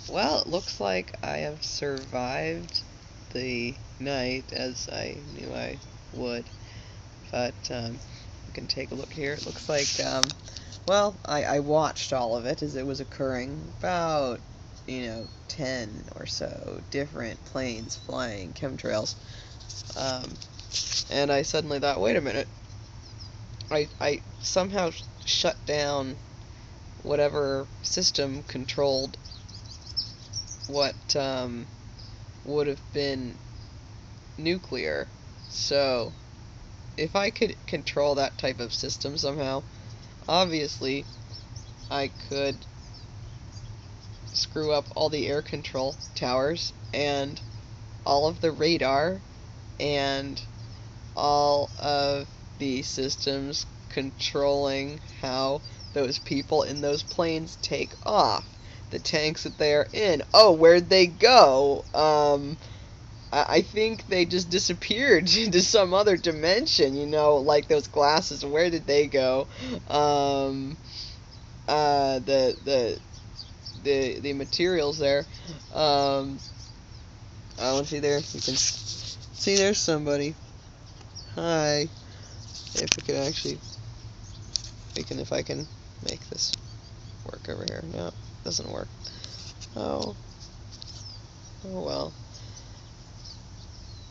Well, it looks like I have survived the night as I knew I would. But you can take a look here. It looks like, well, I watched all of it as it was occurring. About, 10 or so different planes flying chemtrails. Um, and I suddenly thought, wait a minute. I somehow shut down whatever system controlled what would have been nuclear. So, if I could control that type of system somehow, obviously I could screw up all the air control towers and all of the radar and all of the systems controlling how those people in those planes take off. The tanks that they are in. Oh, where'd they go? I think they just disappeared into some other dimension, like those glasses. Where did they go? The materials there. Let's see there. You can see there's somebody. Hi. If we could actually, if I can make this work over here. No, it doesn't work. Oh. Oh well.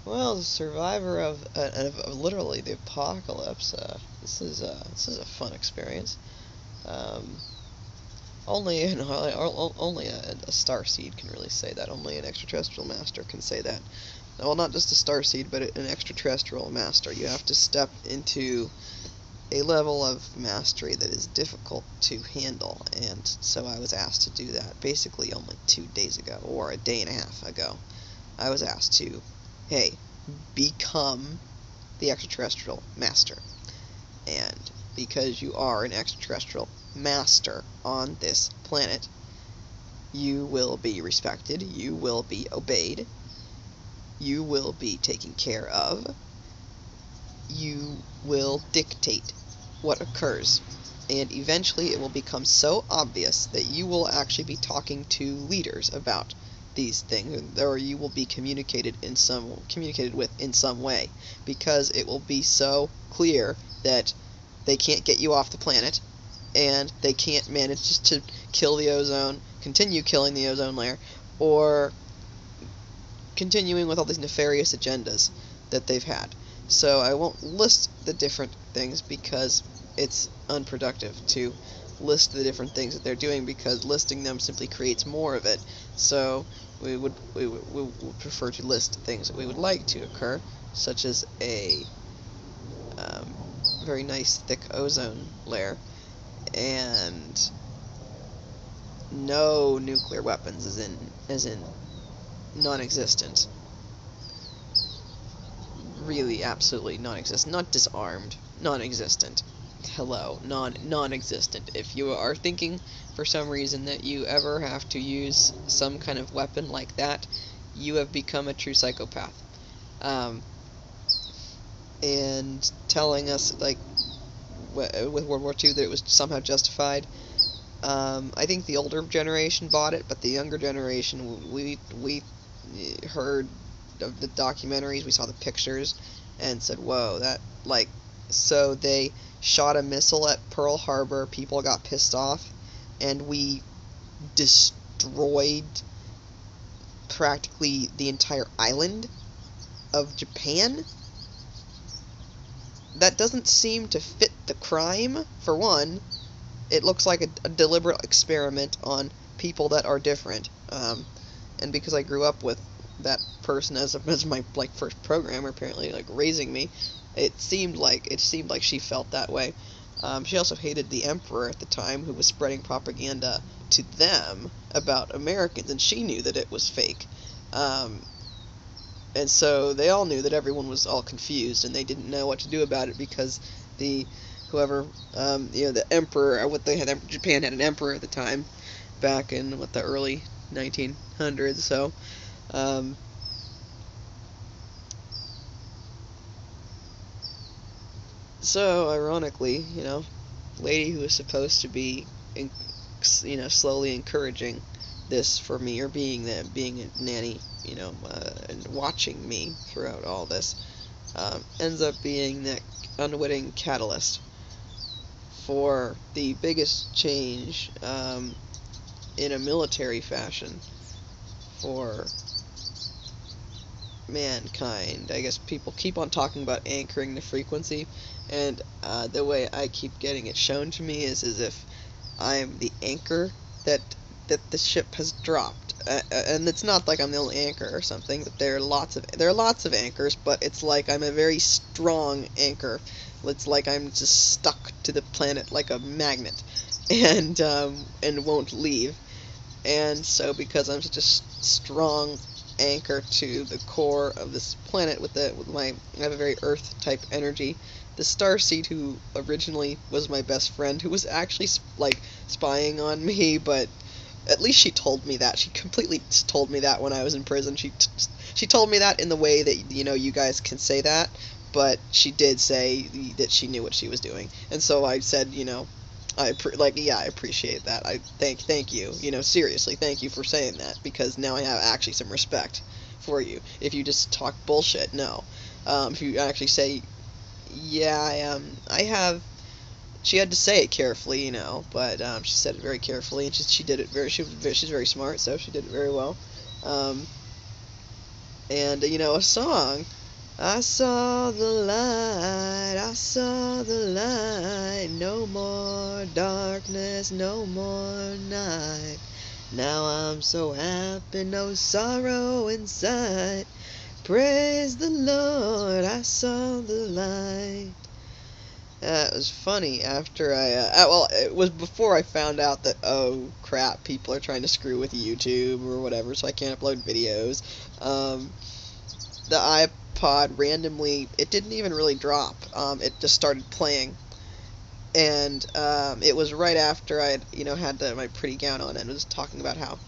Well, the survivor of literally the apocalypse. This is a fun experience. Only only a starseed can really say that. Only an extraterrestrial master can say that. Well, not just a starseed, but an extraterrestrial master. You have to step into a level of mastery that is difficult to handle, and so I was asked to do that basically only 2 days ago, or a day and a half ago. I was asked to, hey, become the extraterrestrial master. And because you are an extraterrestrial master on this planet, you will be respected, you will be obeyed, you will be taken care of, you will dictate what occurs, and eventually it will become so obvious that you will actually be talking to leaders about these things, or you will be communicated with in some way, because it will be so clear that they can't get you off the planet, and they can't manage just to kill the ozone, continue killing the ozone layer, or continuing with all these nefarious agendas that they've had. So I won't list the different things because it's unproductive to list the different things that they're doing, because listing them simply creates more of it. So we would prefer to list things that we would like to occur, such as a very nice thick ozone layer and no nuclear weapons, as in non-existent. Really, absolutely non-existent. Not disarmed. Non-existent. Hello. Non-existent. If you are thinking for some reason that you ever have to use some kind of weapon like that, you have become a true psychopath. And telling us, like, with World War II, that it was somehow justified. I think the older generation bought it, but the younger generation, we heard of the documentaries, we saw the pictures, and said, whoa, that, like, so they shot a missile at Pearl Harbor, people got pissed off, and we destroyed practically the entire island of Japan? That doesn't seem to fit the crime, for one. It looks like a deliberate experiment on people that are different. And because I grew up with that person as my first programmer, apparently, like, raising me, it seemed like she felt that way. She also hated the emperor at the time, who was spreading propaganda to them about Americans, and she knew that it was fake. And so they all knew that everyone was all confused, and they didn't know what to do about it, because the emperor, Japan had an emperor at the time, back in the early 1900s. So ironically, lady who was supposed to be, slowly encouraging this for me, or being a nanny, and watching me throughout all this, ends up being that unwitting catalyst for the biggest change in a military fashion for mankind. I guess people keep on talking about anchoring the frequency, and the way I keep getting it shown to me is as if I'm the anchor that the ship has dropped. And it's not like I'm the only anchor or something, but there are lots of anchors, but it's like I'm a very strong anchor. It's like I'm just stuck to the planet like a magnet, and won't leave. And so, because I'm such a strong anchor to the core of this planet, I have a very Earth type energy. The Starseed, who originally was my best friend, who was actually like spying on me, but at least she told me that. She completely told me that when I was in prison. She told me that in the way that you guys can say that, but she did say that she knew what she was doing, and so I said, I appreciate that. I thank you. Seriously, thank you for saying that, because now I have actually some respect for you. If you just talk bullshit, no. If you actually say, yeah, I have. She had to say it carefully, but she said it very carefully, and she did it she's very smart, so she did it very well. And a song. I saw the light, no more darkness, no more night. Now I'm so happy, no sorrow inside. Praise the Lord, I saw the light. It was funny after it was before I found out that, oh crap, people are trying to screw with YouTube or whatever, so I can't upload videos. The iPod randomly, it didn't even really drop. It just started playing, and it was right after I had my pretty gown on, and was talking about how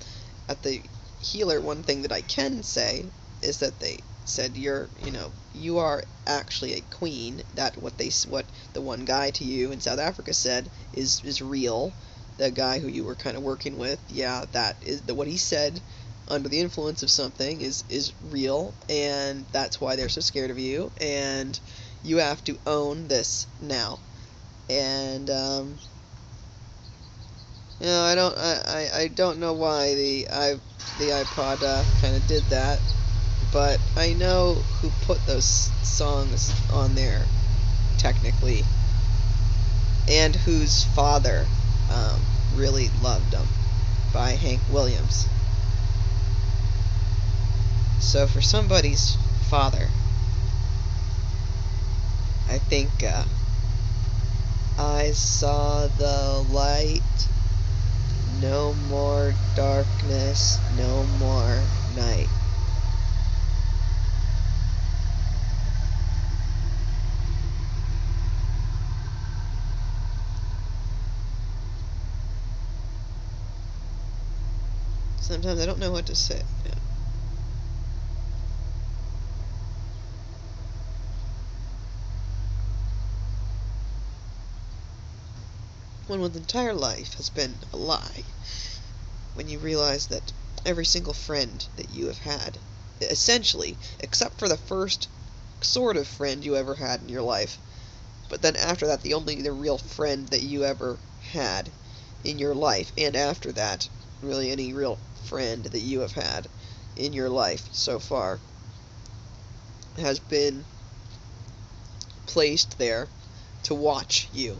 at the healer, one thing that I can say is that they said you are actually a queen. That what the one guy to you in South Africa said is real. The guy who you were kind of working with, yeah, that is what he said. Under the influence of something is real, and that's why they're so scared of you, and you have to own this now. And I don't know why the iPod kind of did that, but I know who put those songs on there technically, and whose father really loved them, by Hank Williams. So for somebody's father, I think I saw the light, no more darkness, no more night. Sometimes I don't know what to say. Yeah. When one's entire life has been a lie, when you realize that every single friend that you have had, essentially, except for the first sort of friend you ever had in your life, but then after that, the real friend that you ever had in your life, and after that, really any real friend that you have had in your life so far, has been placed there to watch you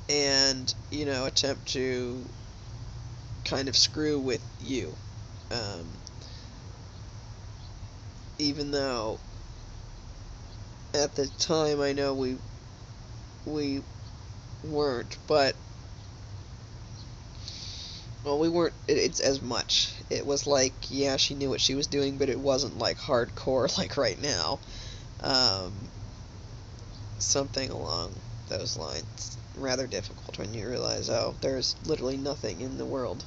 and attempt to kind of screw with you, even though at the time I know we weren't, but well, we weren't, it's as much. It was like, yeah, she knew what she was doing, but it wasn't like hardcore like right now. Something along those lines. Rather difficult when you realize, oh, there's literally nothing in the world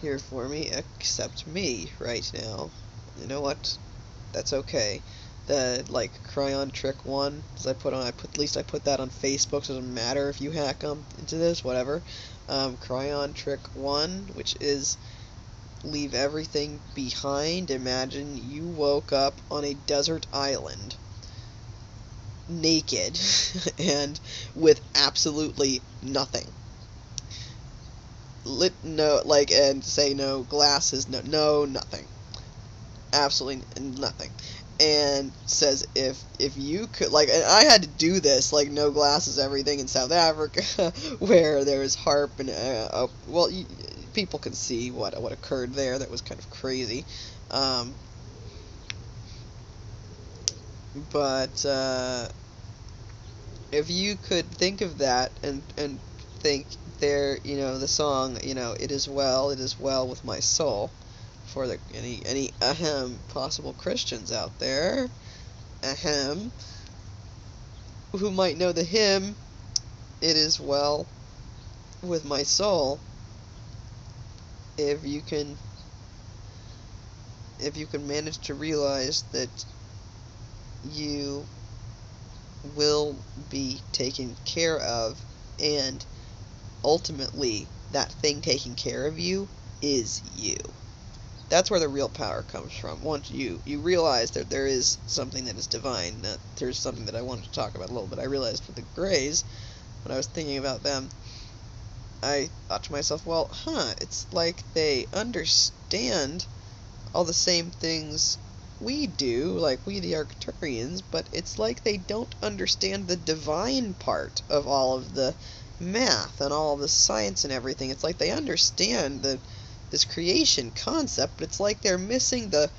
here for me except me right now. You know what? That's okay. The Kryon trick one, at least I put that on Facebook, so it doesn't matter if you hack them into this, whatever. Kryon trick 1, which is leave everything behind. Imagine you woke up on a desert island, naked, and with absolutely nothing. And say no glasses, no nothing, absolutely nothing. And says if you could, and I had to do this, no glasses, everything, in South Africa, where there was harp and people can see what occurred there. That was kind of crazy. But if you could think of that and think there, the song, it is well with my soul, for any possible Christians out there, who might know the hymn, it is well with my soul. If you can manage to realize that you will be taken care of, and ultimately that thing taking care of you is you. That's where the real power comes from. Once you realize that there is something that is divine. There's something that I wanted to talk about a little bit. I realized with the Greys, when I was thinking about them, I thought to myself, well, it's like they understand all the same things we do, like we the Arcturians, but it's like they don't understand the divine part of all of the math and all of the science and everything. It's like they understand this creation concept, but it's like they're missing the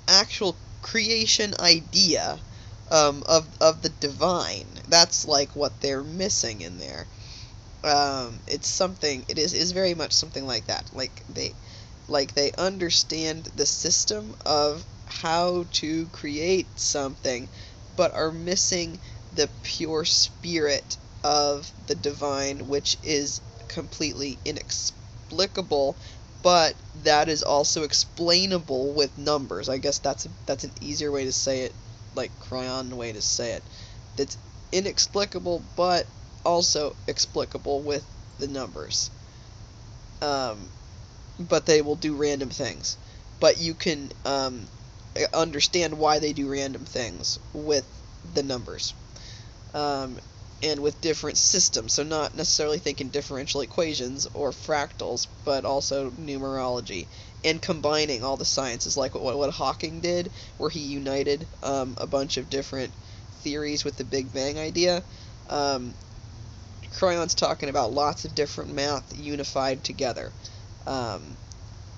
actual creation idea of the divine. That's like what they're missing in there. It is very much something like that. They understand the system of how to create something, but are missing the pure spirit of the divine, which is completely inexplicable, but that is also explainable with numbers. I guess that's an easier way to say it, like Kryon way to say it. That's inexplicable, but also explicable with the numbers. But they will do random things. But you can understand why they do random things with the numbers. And with different systems, so not necessarily thinking differential equations or fractals, but also numerology, and combining all the sciences, like what Hawking did, where he united a bunch of different theories with the Big Bang idea. Kryon's talking about lots of different math unified together.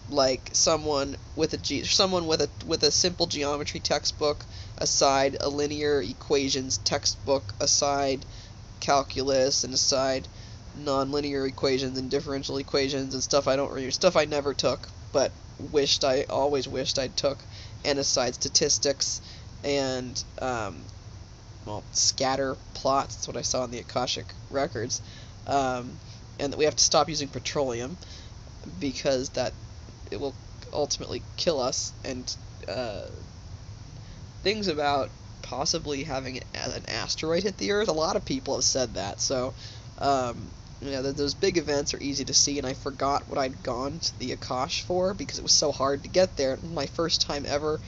Like someone with a simple geometry textbook aside, a linear equations textbook aside, calculus and aside, nonlinear equations and differential equations and stuff I never took, but always wished I took, and aside statistics and scatter plots. That's what I saw in the Akashic Records, and that we have to stop using petroleum because that it will ultimately kill us, and things about possibly having an asteroid hit the Earth. A lot of people have said that, so those big events are easy to see, and I forgot what I'd gone to the Akash for because it was so hard to get there. My first time ever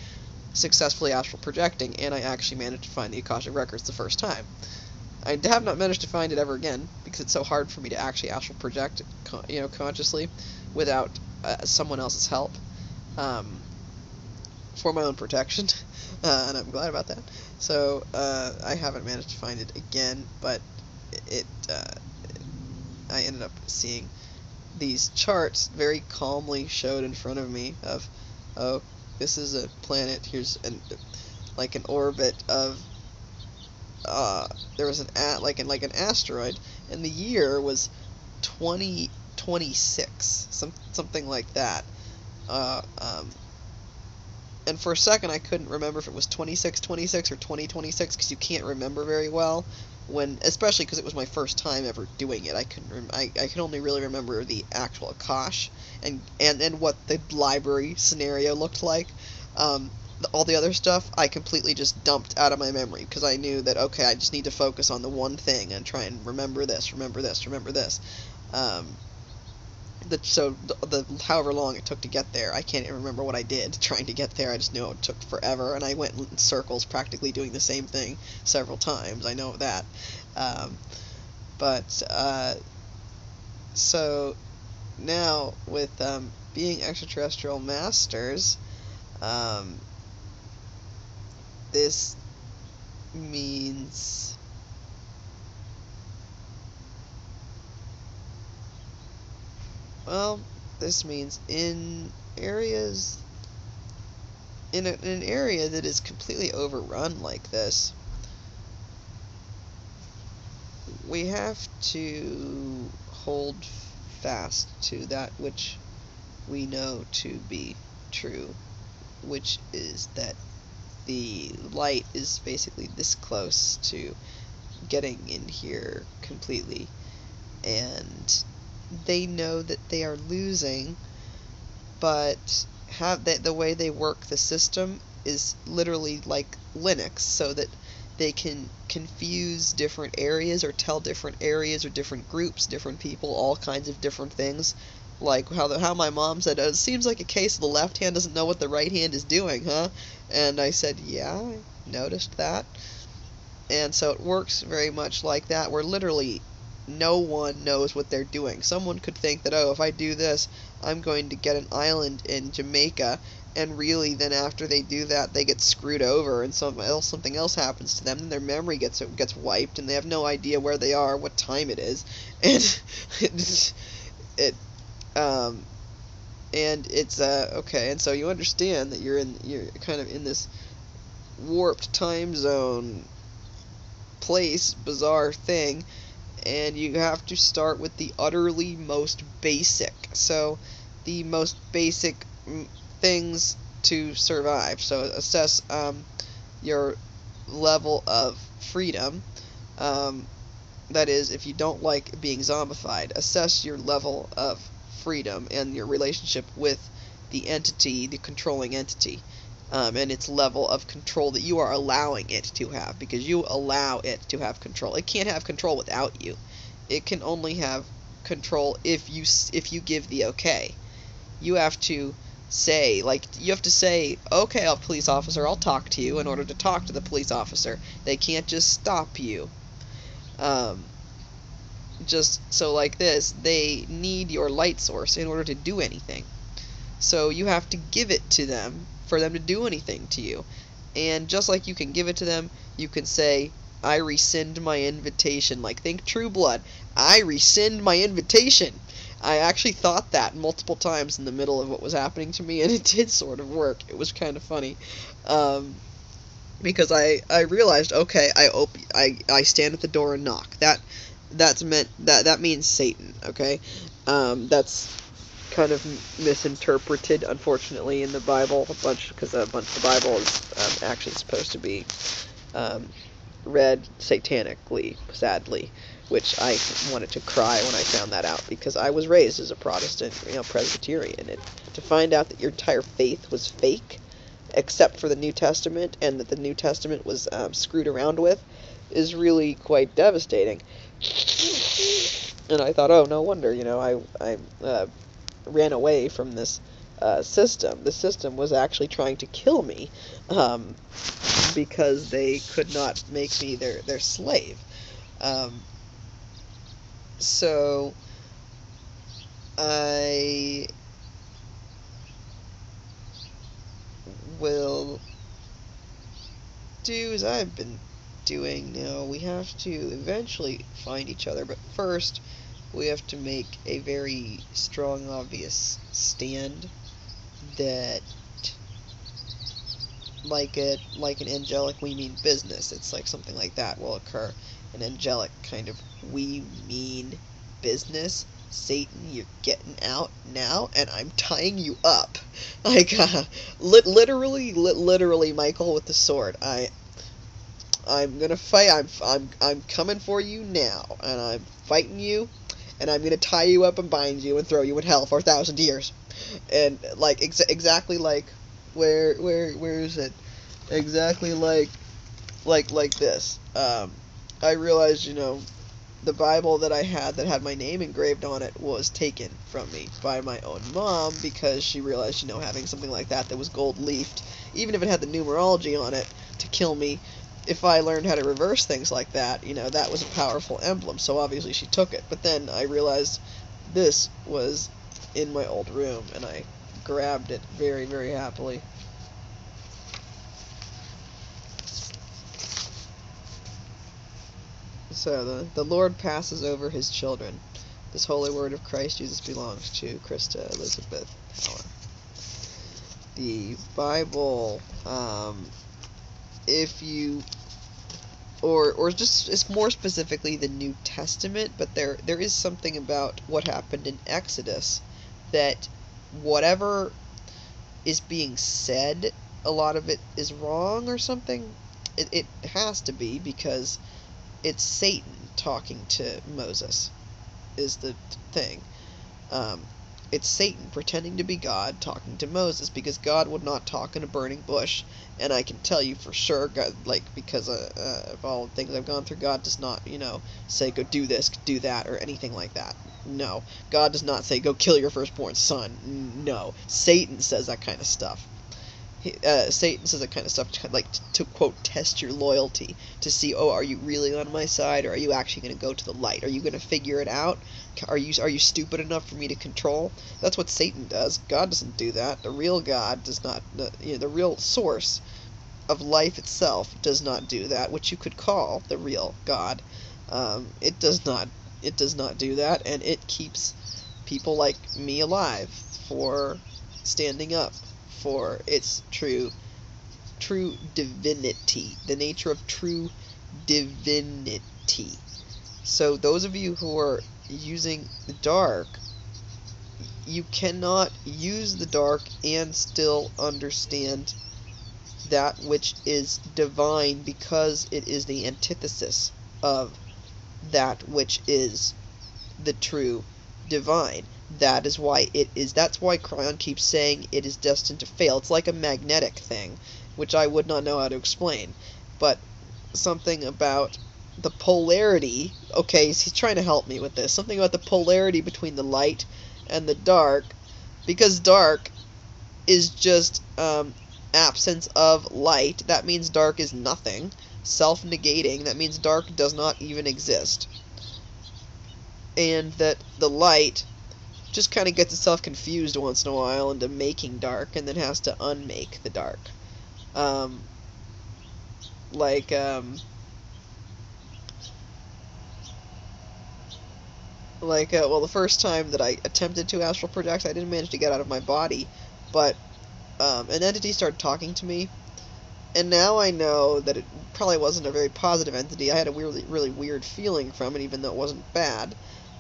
successfully astral projecting, and I actually managed to find the Akashic Records the first time. I have not managed to find it ever again because it's so hard for me to actually astral project, consciously, without someone else's help, for my own protection, and I'm glad about that. So I haven't managed to find it again, but I ended up seeing these charts very calmly showed in front of me of, oh, this is a planet, here's an orbit of, there was an asteroid, and the year was 2026, something like that. And for a second I couldn't remember if it was 2626 or 2026, because you can't remember very well especially because it was my first time ever doing it. I can only really remember the actual Akash and what the library scenario looked like. All the other stuff I completely just dumped out of my memory because I knew that, okay, I just need to focus on the one thing and try and remember this. The however long it took to get there, I can't even remember what I did trying to get there. I just know it took forever, and I went in circles practically doing the same thing several times. I know that. But so now with being extraterrestrial masters, this means this means in areas in an area that is completely overrun like this, we have to hold fast to that which we know to be true, which is that the light is basically this close to getting in here completely, and they know that they are losing, but the way they work the system is literally like Linux, so that they can confuse different areas or tell different areas or different groups, different people, all kinds of different things. Like how my mom said, it seems like a case of the left hand doesn't know what the right hand is doing, huh? And I said, yeah, I noticed that. And so it works very much like that, where literally no one knows what they're doing. Someone could think that, oh, if I do this, I'm going to get an island in Jamaica, and really then after they do that, they get screwed over, and something else happens to them, and their memory gets wiped, and they have no idea where they are, what time it is, and it's okay. And so you understand that you're kind of in this warped time zone place, bizarre thing, and you have to start with the utterly most basic. So the most basic things to survive. So assess your level of freedom. That is, if you don't like being zombified, assess your level of freedom and your relationship with the entity, the controlling entity, and its level of control that you are allowing it to have, because you allow it to have control. It can't have control without you. It can only have control if you give the okay. You have to say, okay, police officer, I'll talk to you, in order to talk to the police officer. They can't just stop you. Just so like this, they need your light source in order to do anything. So you have to give it to them for them to do anything to you. And just like you can give it to them, you can say, I rescind my invitation. Like, think True Blood. I rescind my invitation. I actually thought that multiple times in the middle of what was happening to me, and it did sort of work. It was kind of funny. Because I realized, okay, I stand at the door and knock. That means Satan, okay? That's kind of misinterpreted, unfortunately, in the Bible because a bunch of the Bible is actually supposed to be read satanically, sadly, which I wanted to cry when I found that out, because I was raised as a Protestant, Presbyterian, and to find out that your entire faith was fake, except for the New Testament, and that the New Testament was screwed around with, is really quite devastating. And I thought, oh, no wonder, I ran away from this system. The system was actually trying to kill me, because they could not make me their slave. So I will do as I've been doing now. We have to eventually find each other, but first we have to make a very strong, obvious stand that, like an angelic we mean business, it's like something like that will occur. An angelic kind of we mean business. Satan, you're getting out now, and I'm tying you up. Like, literally, Michael with the sword. I'm gonna fight. I'm coming for you now, and I'm fighting you, and I'm gonna tie you up and bind you and throw you in hell for 1,000 years. And like exactly like where is it? Exactly like this. I realized, the Bible that I had that had my name engraved on it was taken from me by my own mom because she realized, having something like that was gold-leafed, even if it had the numerology on it, to kill me. If I learned how to reverse things like that, that was a powerful emblem, so obviously she took it. But then I realized this was in my old room, and I grabbed it very, very happily. So, the Lord passes over his children. This holy word of Christ Jesus belongs to Krista Elizabeth Power. The Bible, if you, or just, it's more specifically the New Testament, but there is something about what happened in Exodus that whatever is being said, a lot of it is wrong or something. It has to be, because it's Satan talking to Moses, is the thing. It's Satan pretending to be God talking to Moses, because God would not talk in a burning bush, and I can tell you for sure, God, because of all the things I've gone through, God does not, say, go do this, do that, or anything like that. No. God does not say, go kill your firstborn son. No. Satan says that kind of stuff. Satan says that kind of stuff to quote, test your loyalty, to see, are you really on my side, or are you actually going to go to the light? Are you going to figure it out? Are you stupid enough for me to control? That's what Satan does. God doesn't do that. The real God does not. The real source of life itself does not do that, which you could call the real God. It does not. It does not do that, and it keeps people like me alive for standing up for its true divinity, the nature of true divinity. So those of you who are using the dark, you cannot use the dark and still understand that which is divine, because it is the antithesis of that which is the true divine. That's why Kryon keeps saying it is destined to fail. It's like a magnetic thing, which I would not know how to explain. But something about the polarity, okay, he's trying to help me with this. Something about the polarity between the light and the dark, because dark is just absence of light. That means dark is nothing. Self-negating. That means dark does not even exist. And that the light just kind of gets itself confused once in a while into making dark, and then has to unmake the dark. Well, the first time that I attempted to astral project, I didn't manage to get out of my body, but an entity started talking to me, and now I know that it probably wasn't a very positive entity. I had a really weird feeling from it, even though it wasn't bad.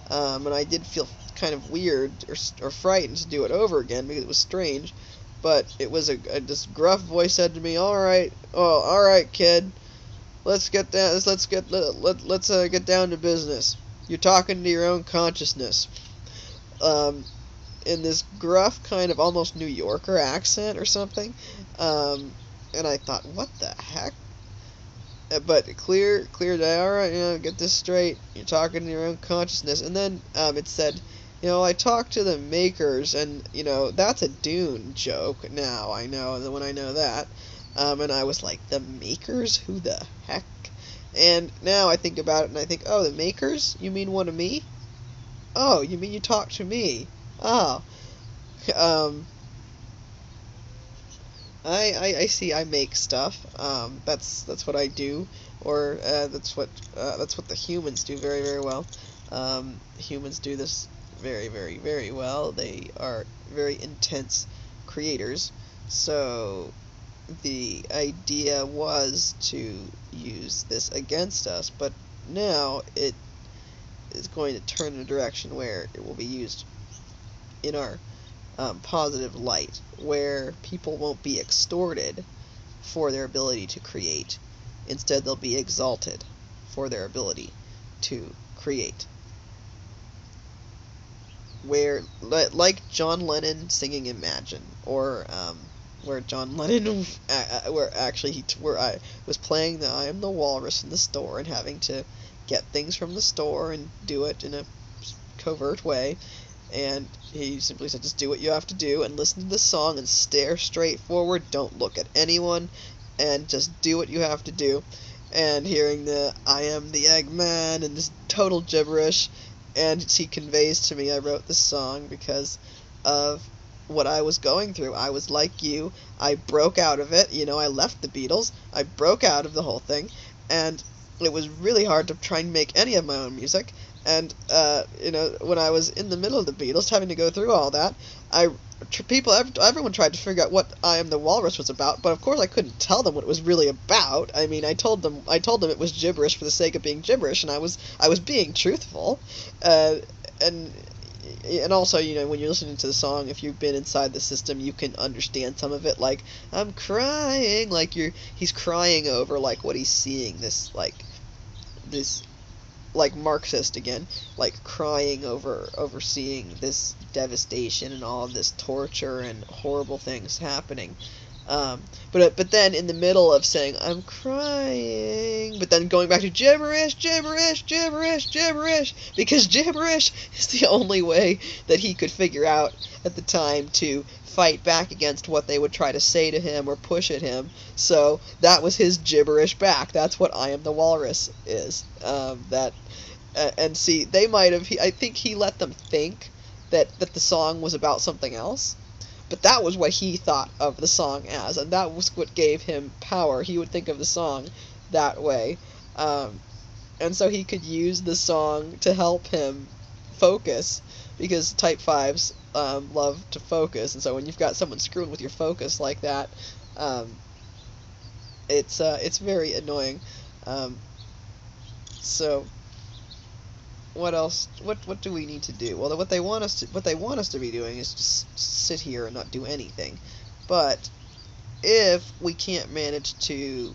And I did feel kind of weird or frightened to do it over again, because it was strange. But it was this gruff voice said to me, "All right, kid, let's get down. Let's get down to business. You're talking to your own consciousness." In this gruff kind of almost New Yorker accent or something. And I thought, what the heck? But clear day, alright, get this straight, you're talking to your own consciousness. And then it said, I talked to the makers, and, that's a Dune joke now, I know, when I know that. And I was like, the makers? Who the heck? And now I think about it, and I think, oh, the makers? You mean one of me? Oh, you mean you talk to me? Oh. I see. I make stuff. That's what I do, or that's what the humans do very, very well. Humans do this very, very, very well. They are very intense creators. So the idea was to use this against us, but now it is going to turn in a direction where it will be used in our positive light, where people won't be extorted for their ability to create. Instead, they'll be exalted for their ability to create. Where, like John Lennon singing Imagine, or where John Lennon, where I was playing the I Am The Walrus in the store and having to get things from the store and do it in a covert way. And he simply said, just do what you have to do and listen to the song and stare straight forward. Don't look at anyone and just do what you have to do. And hearing the I am the Eggman and this total gibberish, and he conveys to me I wrote this song because of what I was going through. I was like you. I broke out of it. I left the Beatles. I broke out of the whole thing. And it was really hard to try and make any of my own music. And, when I was in the middle of the Beatles, having to go through all that, everyone tried to figure out what I Am The Walrus was about, but of course I couldn't tell them what it was really about. I mean, I told them it was gibberish for the sake of being gibberish, and I was being truthful. And also, when you're listening to the song, if you've been inside the system, you can understand some of it, like, I'm crying, like he's crying over, like, what he's seeing, this Marxist again, like crying over seeing this devastation and all of this torture and horrible things happening. But then in the middle of saying I'm crying, but then going back to gibberish, because gibberish is the only way that he could figure out at the time to fight back against what they would try to say to him or push at him. So that was his gibberish back. That's what I Am the Walrus is. And see, they might have. I think he let them think that the song was about something else. But that was what he thought of the song as, and that was what gave him power. He would think of the song that way. And so he could use the song to help him focus, because Type 5s love to focus, and so when you've got someone screwing with your focus like that, it's very annoying. So what else? What do we need to do? Well, what they want us to be doing is just sit here and not do anything. But if we can't manage to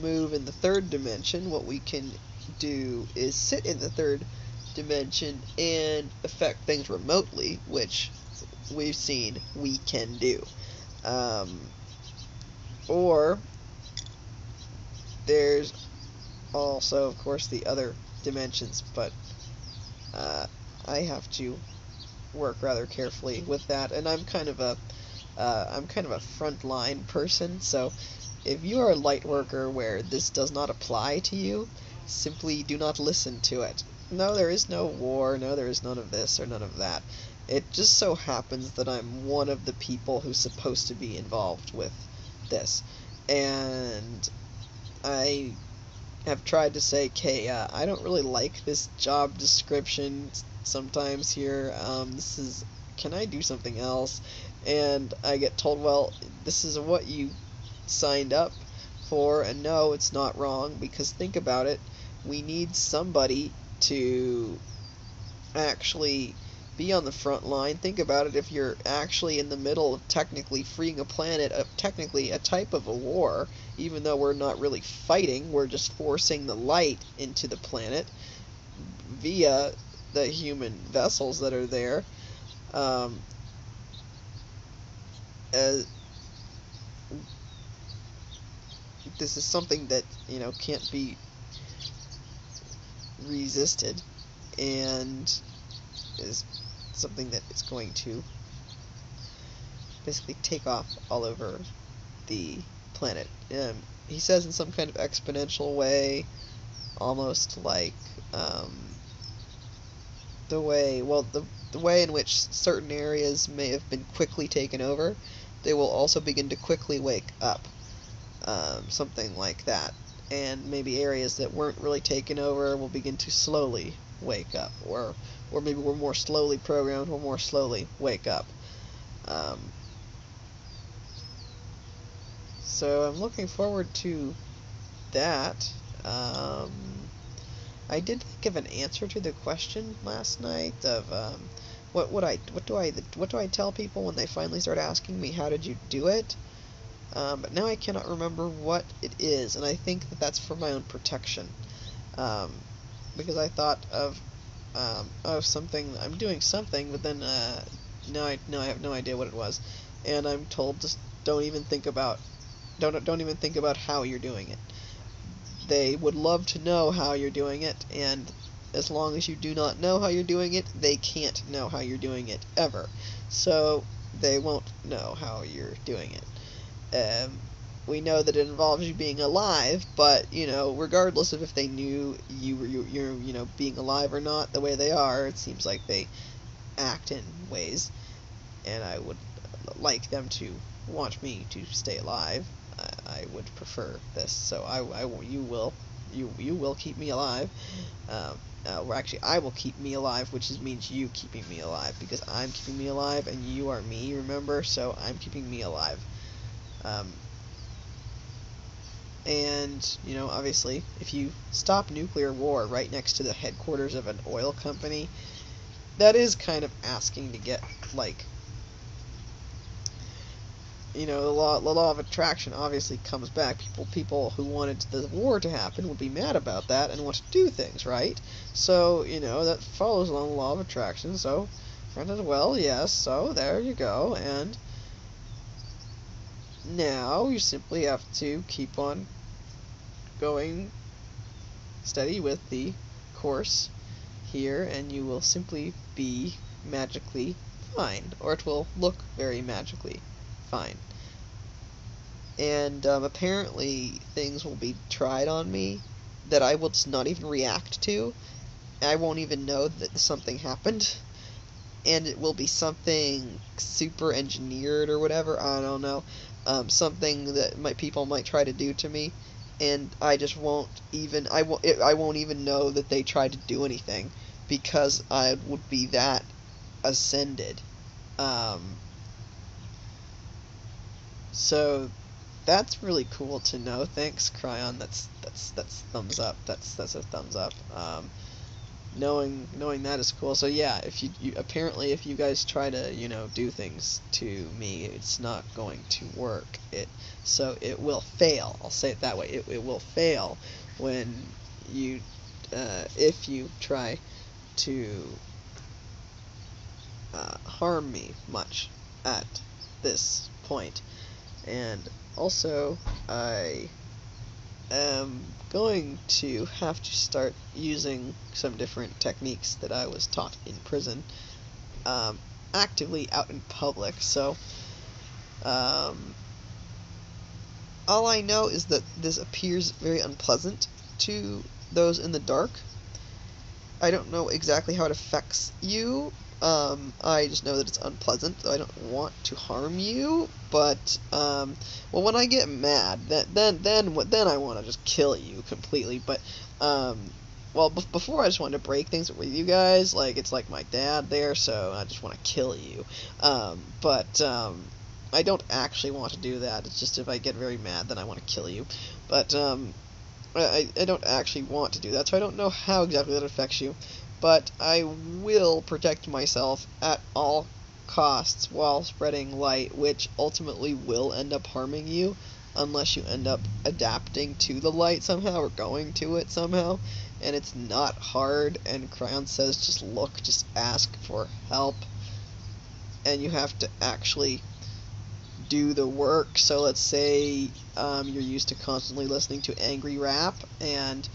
move in the third dimension, what we can do is sit in the third dimension and affect things remotely, which we've seen we can do. Or there's also, of course, the other dimensions, but I have to work rather carefully with that, and I'm kind of a frontline person. So if you are a light worker where this does not apply to you, simply do not listen to it. No, there is no war. No, there is none of this or none of that. It just so happens that I'm one of the people who's supposed to be involved with this, and I have tried to say, okay, I don't really like this job description sometimes here. Can I do something else? And I get told, well, this is what you signed up for, and no, it's not wrong, because think about it, we need somebody to actually be on the front line. Think about it, if you're actually in the middle of technically freeing a planet, technically a type of a war, even though we're not really fighting, we're just forcing the light into the planet via the human vessels that are there. This is something that, can't be resisted, and is something that is going to basically take off all over the planet. He says in some kind of exponential way, almost like the way in which certain areas may have been quickly taken over, they will also begin to quickly wake up. Something like that. And maybe areas that weren't really taken over will begin to slowly wake up, or maybe we're more slowly programmed, will more slowly wake up. So I'm looking forward to that. I did think of an answer to the question last night of what do I tell people when they finally start asking me how did you do it? But now I cannot remember what it is, and I think that that's for my own protection. Because I thought of something, I'm doing something, but then now I have no idea what it was, and I'm told just don't even think about how you're doing it. they would love to know how you're doing it, and as long as you do not know how you're doing it, they can't know how you're doing it, ever. So, they won't know how you're doing it. We know that it involves you being alive, but, regardless of if they knew you're being alive or not, the way they are, it seems like they act in ways, and I would like them to want me to stay alive. I would prefer this, so you will keep me alive. Actually, I will keep me alive, which means you keeping me alive, because I'm keeping me alive, and you are me, remember? So I'm keeping me alive. And, obviously, if you stop nuclear war right next to the headquarters of an oil company, that is kind of asking to get, like, the law of attraction obviously comes back. People who wanted the war to happen would be mad about that and want to do things, right? So, that follows along the law of attraction, so, well, yes, so, there you go, and now you simply have to keep on going steady with the course here, and you will simply be magically fine, or it will look very magically fine. And apparently things will be tried on me that I will just not even react to. I won't even know that something happened, and it will be something super engineered or whatever, I don't know, something that people might try to do to me, and I just won't even, I won't even know that they tried to do anything, because I would be that ascended. So that's really cool to know. Thanks, Kryon. That's thumbs up. That's a thumbs up. Knowing that is cool. So yeah, if you apparently if you guys try to do things to me, it's not going to work. So it will fail. I'll say it that way. It will fail when you if you try to harm me much at this point. And also, I am going to have to start using some different techniques that I was taught in prison, actively out in public. So, all I know is that this appears very unpleasant to those in the dark. I don't know exactly how it affects you. I just know that it's unpleasant, though I don't want to harm you, but, well, when I get mad, then I want to just kill you completely, but, well, before I just wanted to break things with you guys, like, it's like my dad there, so I just want to kill you, but, I don't actually want to do that. It's just if I get very mad, then I want to kill you, but, I don't actually want to do that, so I don't know how exactly that affects you. But I will protect myself at all costs while spreading light, which ultimately will end up harming you, unless you end up adapting to the light somehow, or going to it somehow, and it's not hard, and Kryon says just ask for help, and you have to actually do the work. So let's say you're used to constantly listening to angry rap, and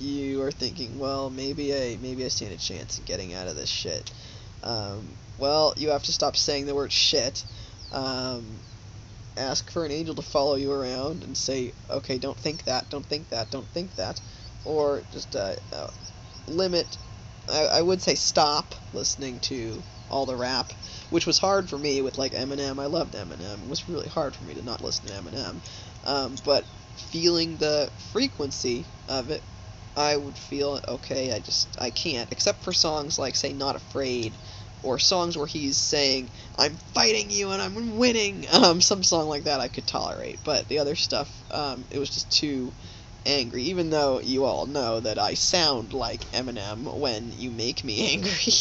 you are thinking, well, maybe I stand a chance in getting out of this shit. Well, you have to stop saying the word shit. Ask for an angel to follow you around and say, okay, don't think that, don't think that, don't think that. Or just limit, I would say stop listening to all the rap, which was hard for me with, like, Eminem. I loved Eminem. It was really hard for me to not listen to Eminem. But feeling the frequency of it, I would feel, okay, I can't, except for songs like, say, Not Afraid, or songs where he's saying, I'm fighting you and I'm winning, some song like that I could tolerate, but the other stuff, it was just too angry, even though you all know that I sound like Eminem when you make me angry.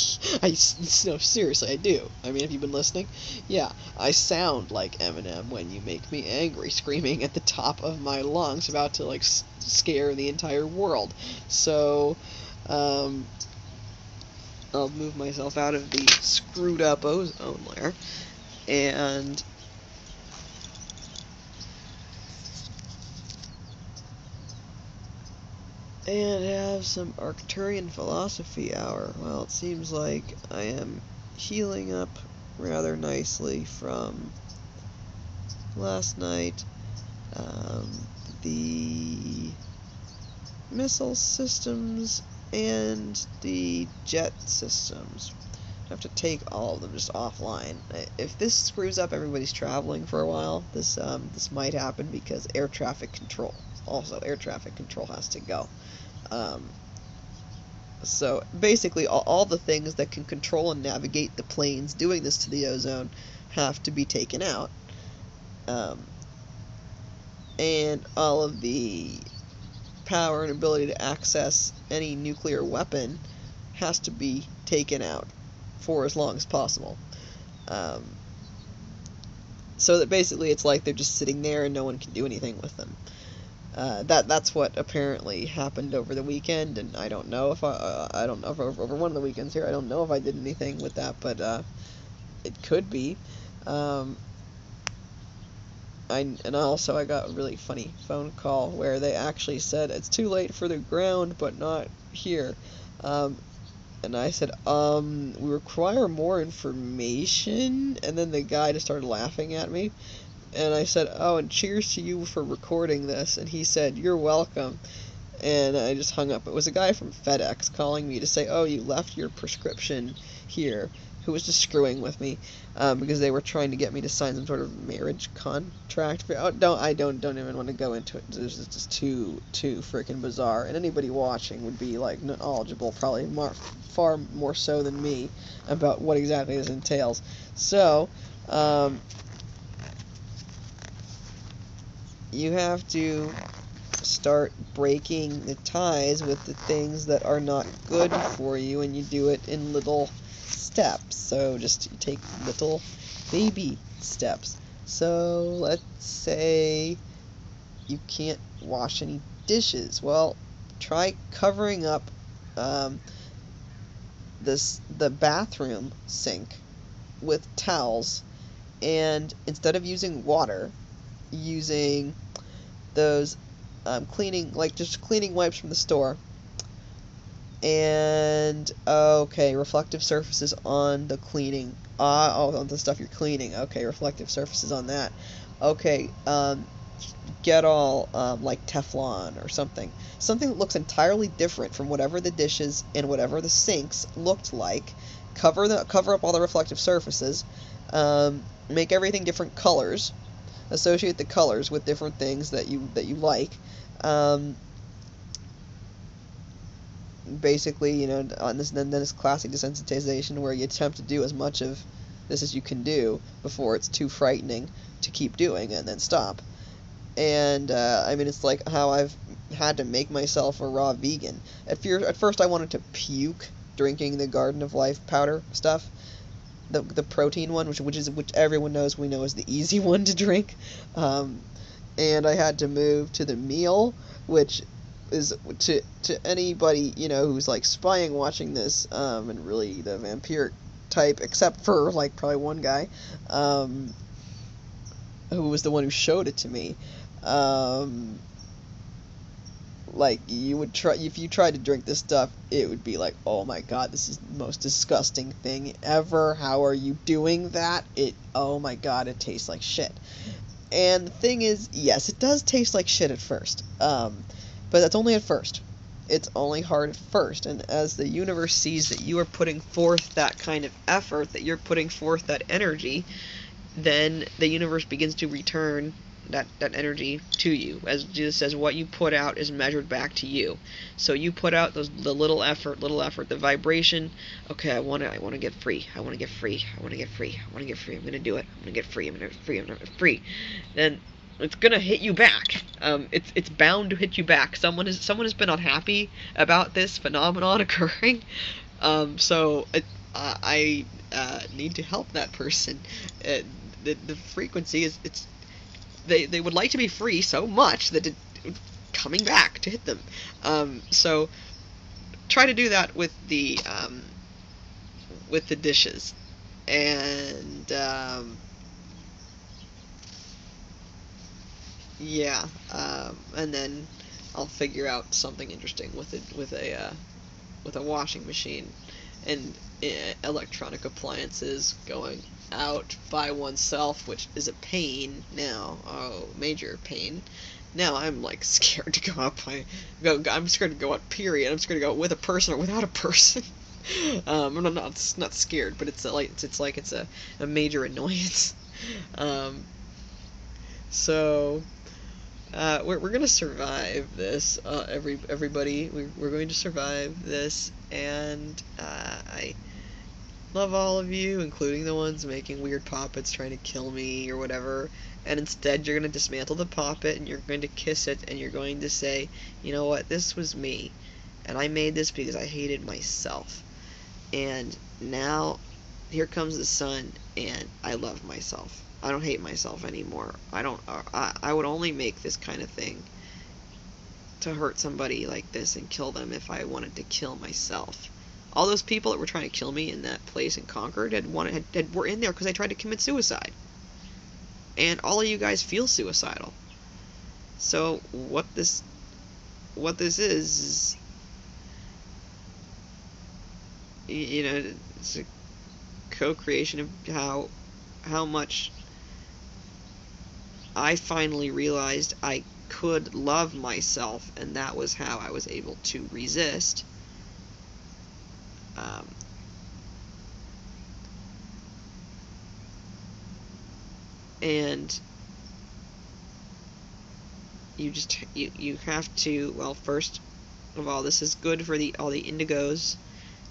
No, seriously, I do. I mean, have you been listening? Yeah, I sound like Eminem when you make me angry, screaming at the top of my lungs, about to, like, scare the entire world. So, I'll move myself out of the screwed up ozone layer, and and have some Arcturian Philosophy hour. Well, it seems like I am healing up rather nicely from last night. The missile systems and the jet systems. I have to take all of them just offline. If this screws up everybody's traveling for a while, this might happen because air traffic control. Also, air traffic control has to go. So basically, all the things that can control and navigate the planes doing this to the ozone have to be taken out. And all of the power and ability to access any nuclear weapon has to be taken out for as long as possible. So that basically it's like they're just sitting there and no one can do anything with them. That's what apparently happened over the weekend, and I don't know if I don't know if over one of the weekends here. I don't know if I did anything with that, but it could be. And also I got a really funny phone call where they actually said it's too late for the ground, but not here. And I said, we require more information. And then the guy just started laughing at me. And I said, oh, and cheers to you for recording this. And he said, you're welcome. And I just hung up. It was a guy from FedEx calling me to say, oh, you left your prescription here, who was just screwing with me, because they were trying to get me to sign some sort of marriage contract. I don't even want to go into it. It's just too freaking bizarre. And anybody watching would be like knowledgeable, probably far more so than me, about what exactly this entails. So, you have to start breaking the ties with the things that are not good for you, and you do it in little steps. So just take little baby steps. So let's say you can't wash any dishes. Well, try covering up the bathroom sink with towels, and instead of using water, using those cleaning wipes from the store. And okay, reflective surfaces on the cleaning. On the stuff you're cleaning. Okay, reflective surfaces on that. Okay, get all like Teflon or something that looks entirely different from whatever the dishes and whatever the sinks looked like. Cover up all the reflective surfaces. Make everything different colors. Associate the colors with different things that you like. Basically, then this classic desensitization where you attempt to do as much of this as you can do before it's too frightening to keep doing and then stop. And it's like how I've had to make myself a raw vegan. At first I wanted to puke drinking the Garden of Life powder stuff, the protein one, which everyone knows is the easy one to drink. And I had to move to the meal, which is to anybody who's like spying watching this, and really the vampiric type, except for like probably one guy who was the one who showed it to me. Like if you tried to drink this stuff, it would be like, oh my god, this is the most disgusting thing ever. How are you doing that? Oh my god, it tastes like shit. And the thing is, yes, it does taste like shit at first. But that's only at first. It's only hard at first. And as the universe sees that you are putting forth that kind of effort, that you're putting forth that energy, then the universe begins to return that energy to you. As Jesus says, what you put out is measured back to you. So you put out the little effort, the vibration. Okay, I want to get free. I want to get free. I'm going to do it. I'm going to get free. I'm going to get free. Then it's gonna hit you back. It's bound to hit you back. Someone has been unhappy about this phenomenon occurring. So I need to help that person. The frequency is they would like to be free so much that it's coming back to hit them. So try to do that with the dishes, and yeah, and then I'll figure out something interesting with a washing machine and electronic appliances going out by oneself, which is a pain now. Oh, major pain. Now I'm like scared to go out I'm scared to go out, period. I'm scared to go out with a person or without a person. I'm not scared, but it's a major annoyance. So we're gonna survive this. Everybody, we're going to survive this, and I love all of you, including the ones making weird puppets trying to kill me or whatever. And instead, you're going to dismantle the puppet, and you're going to kiss it, and you're going to say, you know what, this was me, and I made this because I hated myself. And now, here comes the sun, and I love myself. I don't hate myself anymore. I would only make this kind of thing to hurt somebody like this and kill them if I wanted to kill myself. All those people that were trying to kill me in that place in Concord were in there because I tried to commit suicide. And all of you guys feel suicidal. So what this is, you know, it's a co-creation of how much I finally realized I could love myself, and that was how I was able to resist. And you have to, well, first of all, this is good for all the indigos.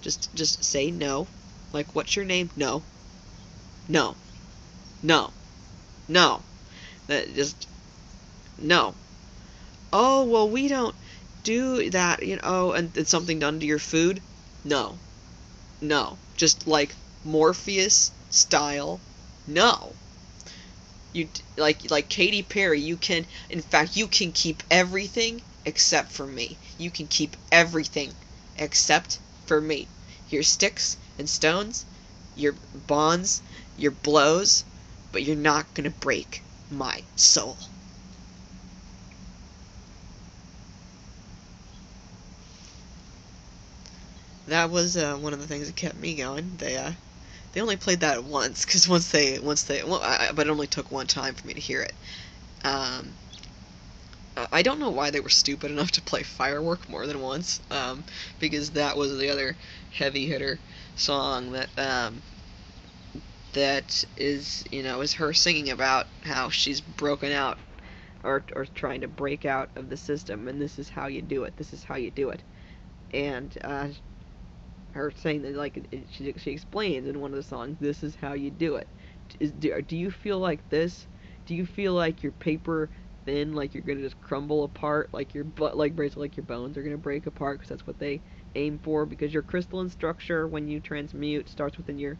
Just say no. Like, what's your name? No. No. No. No. Just no. Oh, well, we don't do that, you know, and it's something done to your food? No. No. Just like Morpheus style, no. You like Katy Perry, you can keep everything except for me. You can keep everything except for me. Your sticks and stones, your bonds, your blows, but you're not gonna break my soul. That was one of the things that kept me going. They only played that once, because but it only took one time for me to hear it. I don't know why they were stupid enough to play Firework more than once, because that was the other heavy hitter song that is, you know, is her singing about how she's broken out or trying to break out of the system, and this is how you do it. This is how you do it. And her saying that, like, she explains in one of the songs, this is how you do it. Do you feel like this? Do you feel like your paper thin, like you're gonna just crumble apart, like your basically like your bones are gonna break apart, because that's what they aim for, because your crystalline structure when you transmute starts within your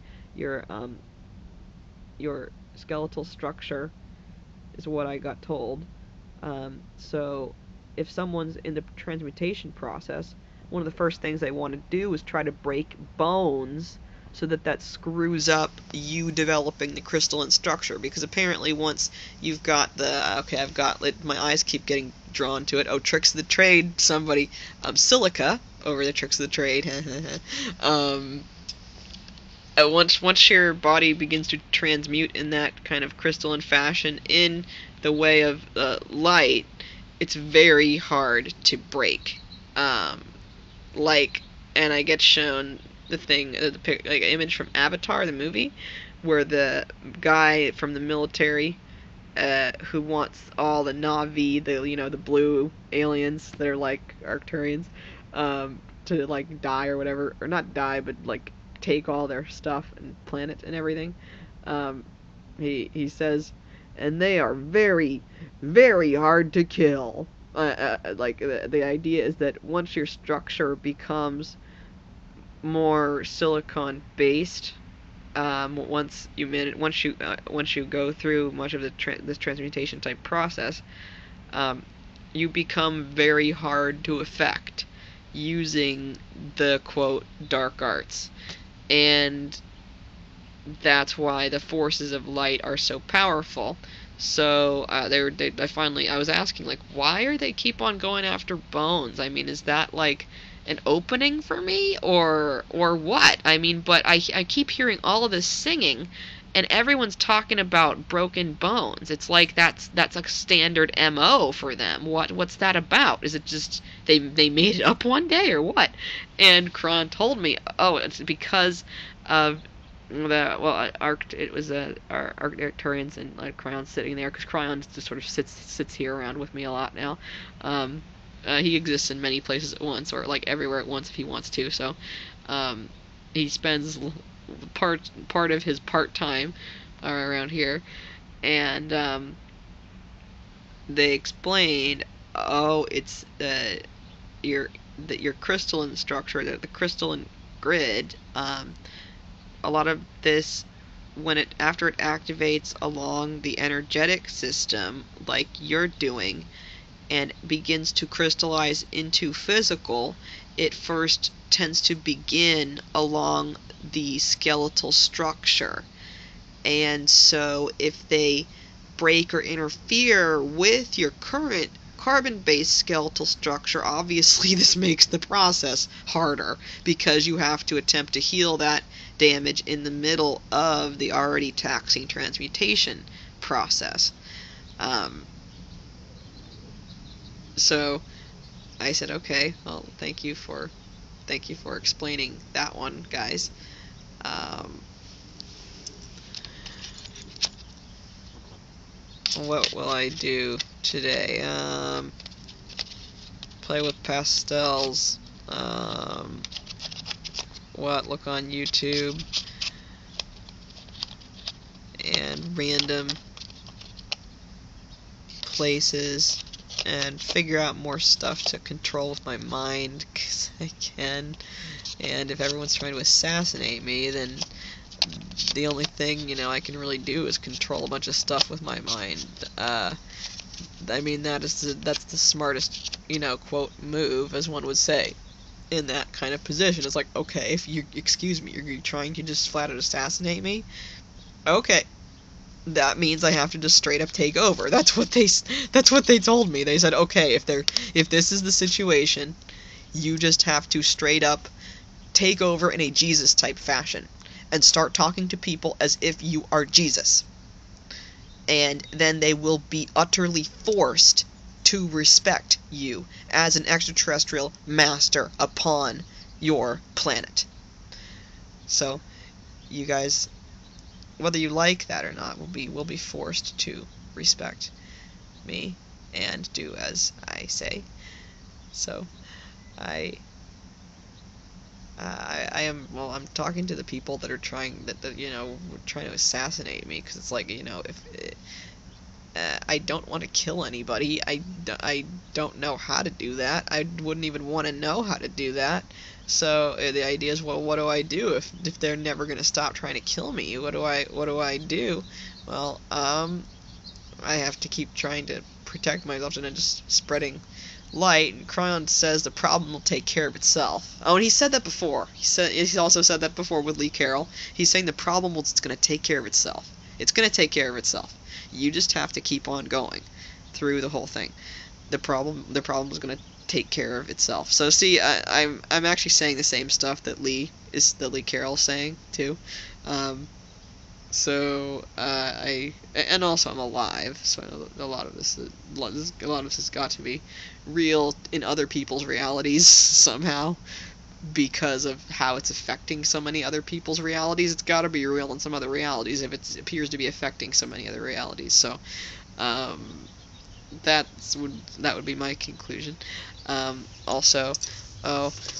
skeletal structure, is what I got told. So if someone's in the transmutation process, one of the first things they want to do is try to break bones, so that screws up you developing the crystalline structure, because apparently once you've got my eyes keep getting drawn to it. Oh, tricks of the trade, somebody. Silica over the tricks of the trade. Once your body begins to transmute in that kind of crystalline fashion in the way of light, it's very hard to break. And I get shown the image from Avatar, the movie, where the guy from the military, who wants all the Na'vi, the blue aliens that are like Arcturians, to like die or whatever, or not die, but like take all their stuff and planet and everything. He says, and they are very, very hard to kill. The idea is that once your structure becomes more silicon based, once you go through much of this transmutation type process, you become very hard to affect using the quote dark arts, and that's why the forces of light are so powerful. So I was asking, like, why are they keep on going after bones? I mean, is that like an opening for me, or what? I mean, but I keep hearing all of this singing, and everyone's talking about broken bones. It's like that's a standard MO for them. What's that about? Is it just they made it up one day, or what? And Kryon told me, oh, it's because of it was our Arcturians and Kryon sitting there, because Kryon just sort of sits here around with me a lot now. He exists in many places at once, or like everywhere at once if he wants to. So he spends part of his part time around here, and they explained, oh, it's your crystalline structure, the crystalline grid. A lot of this, after it activates along the energetic system, like you're doing, and begins to crystallize into physical, it first tends to begin along the skeletal structure. And so if they break or interfere with your current carbon-based skeletal structure, obviously this makes the process harder, because you have to attempt to heal that damage in the middle of the already taxing transmutation process. So I said, okay, well, thank you for explaining that one, guys. What will I do today? Play with pastels. Look on YouTube and random places, and figure out more stuff to control with my mind, because I can. And if everyone's trying to assassinate me, then the only thing, I can really do is control a bunch of stuff with my mind. I mean, that's the smartest, quote, move, as one would say, in that kind of position. It's like, okay, if you, excuse me, you're trying to just flat out assassinate me? Okay. That means I have to just straight up take over. That's what they told me. They said, okay, if this is the situation, you just have to straight up take over in a Jesus type fashion and start talking to people as if you are Jesus. And then they will be utterly forced to respect you as an extraterrestrial master upon your planet. So, you guys, whether you like that or not, will be forced to respect me and do as I say. So, I'm talking to the people that are trying to assassinate me, because it's like, if I don't want to kill anybody. I don't know how to do that. I wouldn't even want to know how to do that. So the idea is, well, what do I do if they're never going to stop trying to kill me? What do I do? Well, I have to keep trying to protect myself and just spreading light. And Kryon says the problem will take care of itself. Oh, and he said that before. He's also said that before with Lee Carroll. He's saying the problem is going to take care of itself. It's going to take care of itself. You just have to keep on going through the whole thing. The problem is going to take care of itself. So see, I'm actually saying the same stuff that Lee Carroll's saying too. And also I'm alive, so I know a lot of this has got to be real in other people's realities somehow, because of how it's affecting so many other people's realities. It's got to be real in some other realities if it appears to be affecting so many other realities. So that would be my conclusion. Also,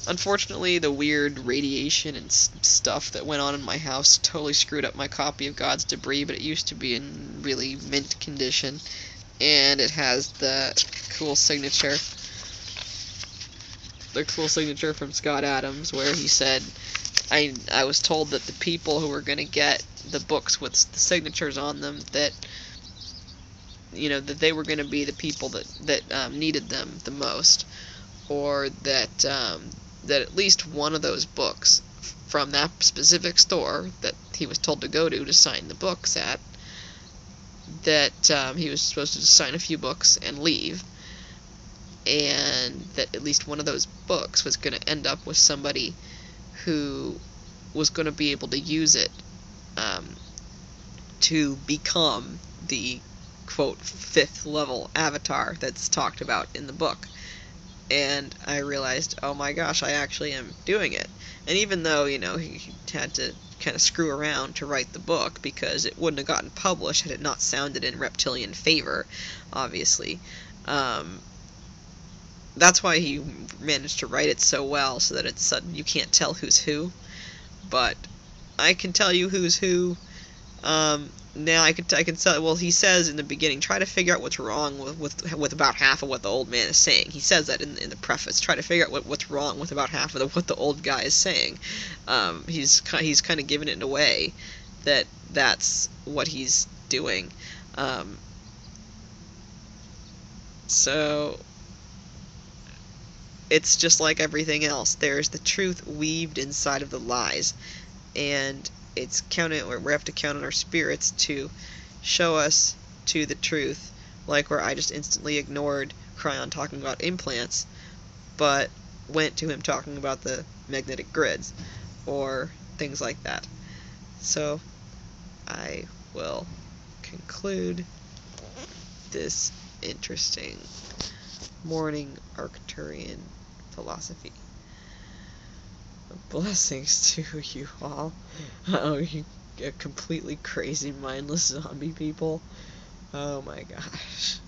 unfortunately, the weird radiation and stuff that went on in my house totally screwed up my copy of God's Debris, but it used to be in really mint condition, and it has the cool signature from Scott Adams, where he said, I was told that the people who were going to get the books with the signatures on them, that that they were going to be the people that needed them the most, or that at least one of those books from that specific store that he was told to go to sign the books at, that he was supposed to just sign a few books and leave, and that at least one of those books was going to end up with somebody who was going to be able to use it to become the, quote, 5th level avatar that's talked about in the book. And I realized, oh my gosh, I actually am doing it. And even though, he had to kind of screw around to write the book, because it wouldn't have gotten published had it not sounded in reptilian favor, obviously. That's why he managed to write it so well, so that it's you can't tell who's who. But I can tell you who's who. Now I can tell. Well, he says in the beginning, try to figure out what's wrong with about half of what the old man is saying. He says that in the preface. Try to figure out what's wrong with about half of what the old guy is saying. He's kind of giving it away that that's what he's doing. So it's just like everything else. There's the truth weaved inside of the lies, and we have to count on our spirits to show us to the truth, like where I just instantly ignored Kryon talking about implants, but went to him talking about the magnetic grids, or things like that. So, I will conclude this interesting Morning Arcturian Philosophy. Blessings to you all. You completely crazy, mindless zombie people. Oh my gosh.